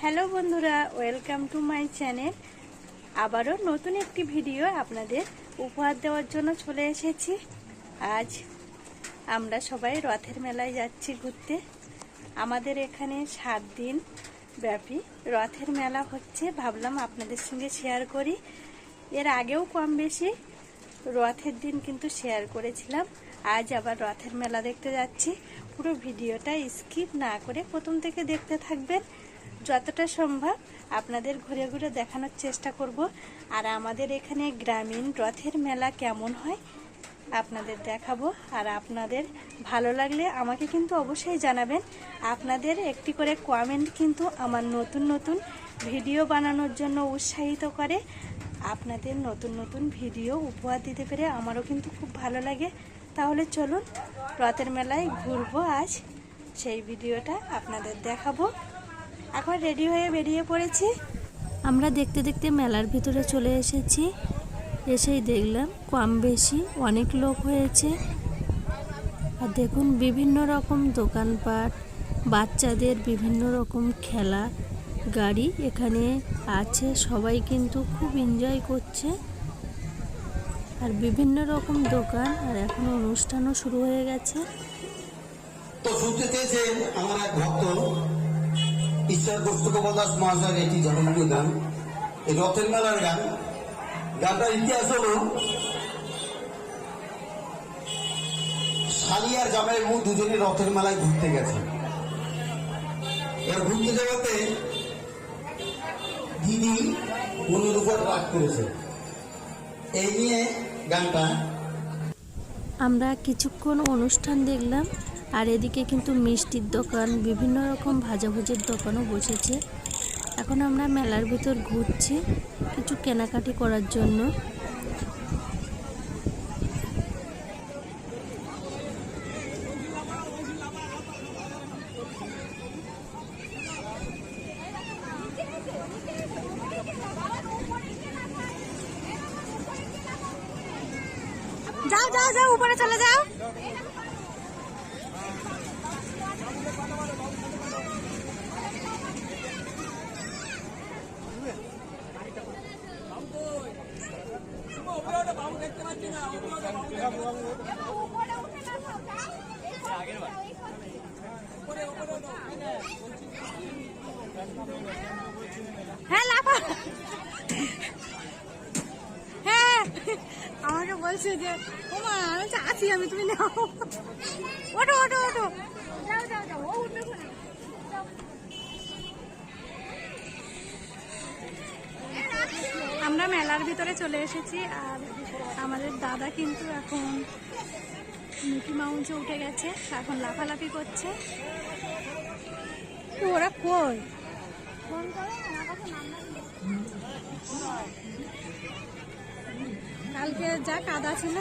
Hello বন্ধুরা, welcome to my channel. আবারও নতুন একটি ভিডিও আপনাদের উপহার দেওয়ার জন্য চলে এসেছি। আজ আমরা সবাই রথের মেলায় যাচ্ছি ঘুরতে। আমাদের এখানে 7 দিন ব্যাপী রথের মেলা হচ্ছে। ভাবলাম আপনাদের সঙ্গে শেয়ার করি। এর আগেও কম বেশি রথের দিন কিন্তু শেয়ার করেছিলাম। আজ আবার রথের মেলা দেখতে যাচ্ছি। পুরো ভিডিওটা স্কিপ না করে প্রথম থেকে দেখতে থাকবেন। যতটা সম্ভব আপনাদের ঘুরে ঘুরে দেখানোর চেষ্টা করব। আর আমাদের এখানে গ্রামীণ রথের মেলা কেমন হয় আপনাদের দেখাবো। আর আপনাদের ভালো লাগলে আমাকে কিন্তু অবশ্যই জানাবেন। আপনাদের একটি করে কমেন্ট কিন্তু আমার নতুন নতুন ভিডিও বানানোর জন্য উৎসাহিত করে। আপনাদের নতুন নতুন ভিডিও উপহার দিতে পেরে আমারও কিন্তু খুব ভালো লাগে। তাহলে চলুন রথের মেলায় ঘুরবো আজ, সেই ভিডিওটা আপনাদের দেখাবো। এখন রেডি হয়ে বেরিয়ে পড়েছি। আমরা দেখতে দেখতে মেলার ভিতরে চলে এসেছি। এসেই দেখলাম কম বেশি অনেক লোক হয়েছে। আর দেখুন বিভিন্ন রকম দোকানপাট, বাচ্চাদের বিভিন্ন রকম খেলা গাড়ি এখানে আছে। সবাই কিন্তু খুব এনজয় করছে। আর বিভিন্ন রকম দোকান, আর এখন অনুষ্ঠানও শুরু হয়ে গেছে। তো শুনতে চেয়েছেন আমার এক ভক্ত ঈশ্বর কৌস্তুভ দাস মহাশয়ের একটি জনপ্রিয় গান, এই রথের মেলার গান। গানটার ইতিহাস হল শালিয়ার জামাই বউ দুজনে রথের মেলায় ঘুরতে গেছে। এবার ঘুরতে যাওয়াতে দিদি মনের উপর রাগ করেছে। এই নিয়ে গানটা। আমরা কিছুক্ষণ অনুষ্ঠান দেখলাম। আর এদিকে কিন্তু মিষ্টির দোকান, বিভিন্ন রকম ভাজাভুজির দোকানও বসেছে। এখন আমরা মেলার ভিতর ঘুরছি কিছু কেনাকাটি করার জন্য। যাও যাও যাও, উপরে চলে যাও। হ্যাঁ লাফা, হ্যাঁ আমাকে বলছে যে ওমা আমি আছি, আমি তুমি নাও, ওঠো ওঠো ওঠো, যাও যাও যাও, ও উঠবে না। আমরা মেলার ভিতরে চলে এসেছি। আর আমাদের দাদা কিন্তু এখন মিকি মাউন্সে উঠে গেছে, এখন লাফালাফি করছে। ওরা কই কালকে যা কাদা ছিল।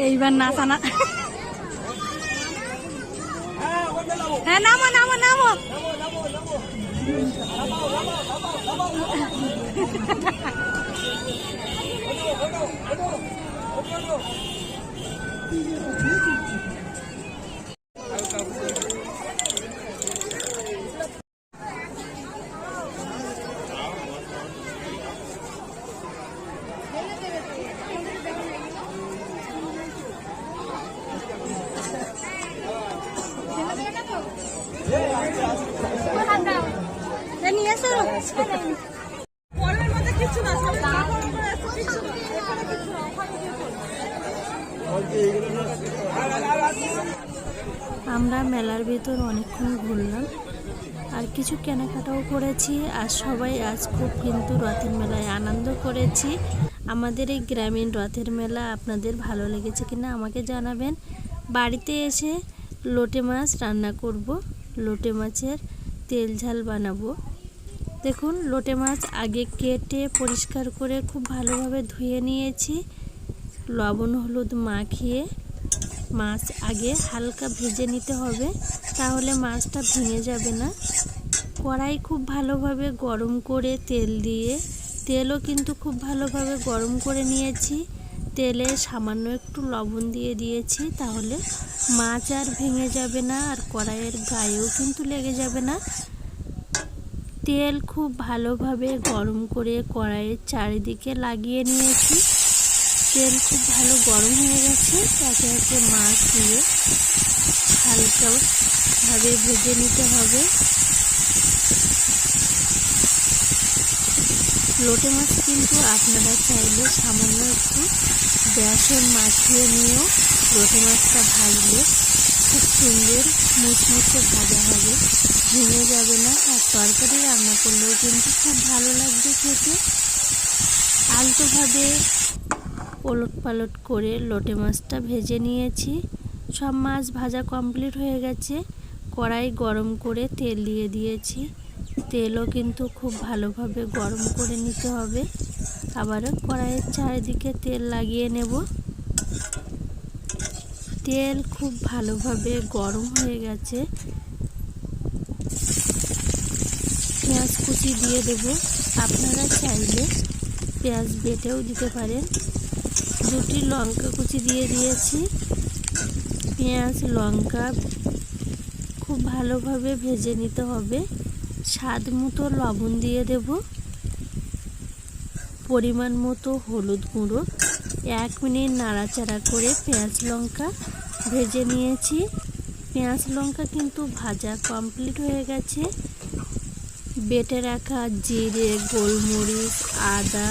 এইবার নাচা না। হ্যাঁ নামো নামো নামো। আছে। পরের মধ্যে কিছু না, সব গরম করে আছে, কিছু না, এখানে কিছু না, ওখানে গিয়ে করবে। আমরা মেলার ভিতর অনেকক্ষণ ঘুরলাম আর কিছু কেনাকাটাও করেছি। আর সবাই আজ খুব কিন্তু রথের মেলায় আনন্দ করেছি। আমাদের এই গ্রামীণ রথের মেলা আপনাদের ভালো লেগেছে কিনা আমাকে জানাবেন। বাড়িতে এসে লোটে মাছ রান্না করব, লোটে মাছের তেল ঝাল বানাবো। দেখুন লোটে মাছ আগে কেটে পরিষ্কার করে খুব ভালোভাবে ধুয়ে নিয়েছি। লবণ হলুদ মাখিয়ে মাছ আগে হালকা ভেজে নিতে হবে, তাহলে মাছটা ভেঙে যাবে না। কড়াই খুব ভালোভাবে গরম করে তেল দিয়ে, তেলও কিন্তু খুব ভালোভাবে গরম করে নিয়েছি। তেলে সামান্য একটু লবণ দিয়ে দিয়েছি, তাহলে মাছ আর ভেঙে যাবে না আর কড়াইয়ের গায়েও কিন্তু লেগে যাবে না। তেল খুব ভালোভাবে গরম করে কড়াইয়ের চারিদিকে লাগিয়ে নিয়েছি। তেল খুব ভালো গরম হয়ে গেছে, একে একে মাছ দিয়ে হালকাভাবে ভেজে নিতে হবে। লোটে মাছ কিন্তু আপনারা চাইলে সামান্য একটু বেসন মাখিয়ে নিয়েও লোটে মাছটা ভাজলে খুব সুন্দর মুচমুচে ভাজা হবে, ভেঙে যাবে না। আর তরকারি রান্না করলেও কিন্তু খুব ভালো লাগবে খেতে। আলতোভাবে ওলট পালট করে লোটে মাছটা ভেজে নিয়েছি। সব মাছ ভাজা কমপ্লিট হয়ে গেছে। কড়াই গরম করে তেল দিয়ে দিয়েছি। তেলও কিন্তু খুব ভালোভাবে গরম করে নিতে হবে। আবারও কড়াইয়ের চারিদিকে তেল লাগিয়ে নেব। তেল খুব ভালোভাবে গরম হয়ে গেছে। পেঁয়াজ কুচি দিয়ে দেব। আপনারা চাইলে পেঁয়াজ বেটেও দিতে পারেন। দুটি লঙ্কা কুচি দিয়ে দিয়েছি। পেঁয়াজ লঙ্কা খুব ভালোভাবে ভেজে নিতে হবে। স্বাদ মতো লবণ দিয়ে দেব, পরিমাণ মতো হলুদ গুঁড়ো। 1 মিনিট নাড়াচাড়া করে পেঁয়াজ লঙ্কা ভেজে নিয়েছি। পেঁয়াজ লঙ্কা কিন্তু ভাজা কমপ্লিট হয়ে গেছে। বেটে রাখা জিরে, গোলমরিচ, আদা,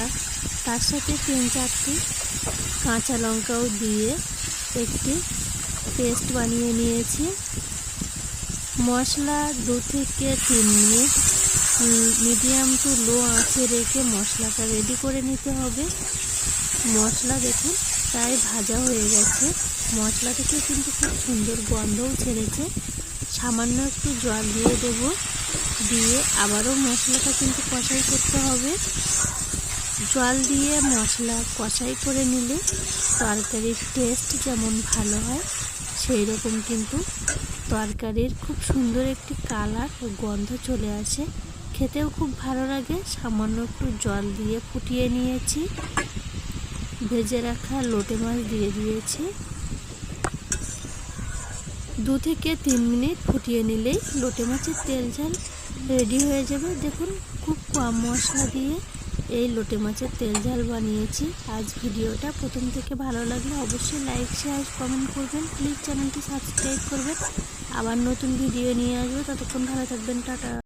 তার সাথে 3-4টি কাঁচা লঙ্কাও দিয়ে একটি পেস্ট বানিয়ে নিয়েছি। মশলা 2 থেকে 3 মিনিট মিডিয়াম টু লো আঁচে রেখে মশলাটা রেডি করে নিতে হবে। মশলা দেখুন প্রায় ভাজা হয়ে গেছে। মশলা থেকে কিন্তু খুব সুন্দর গন্ধও ছেড়েছে। সামান্য একটু জল দিয়ে দেব, দিয়ে আবারও মশলাটা কিন্তু কষাই করতে হবে। জল দিয়ে মশলা কষাই করে নিলে তরকারির টেস্ট যেমন ভালো হয়, সেই রকম কিন্তু তরকারির খুব সুন্দর একটি কালার ও গন্ধ চলে আসে, খেতেও খুব ভালো লাগে। সামান্য একটু জল দিয়ে ফুটিয়ে নিয়েছি। ভেজে রাখা লোটে মাছ দিয়ে দিয়েছি। 2 থেকে 3 মিনিট ফুটিয়ে নিলেই লোটে মাছের তেল ঝাল রেডি হয়ে যাবে। দেখুন খুব কম মশলা দিয়ে এই লোটে মাছের তেল ঝাল বানিয়েছি। আজ ভিডিওটা প্রথম থেকে ভালো লাগলে অবশ্যই লাইক শেয়ার কমেন্ট করবেন। প্লিজ চ্যানেলটি সাবস্ক্রাইব করবেন। আবার নতুন ভিডিও নিয়ে আসবো, ততক্ষণ ভালো থাকবেন। টাটা।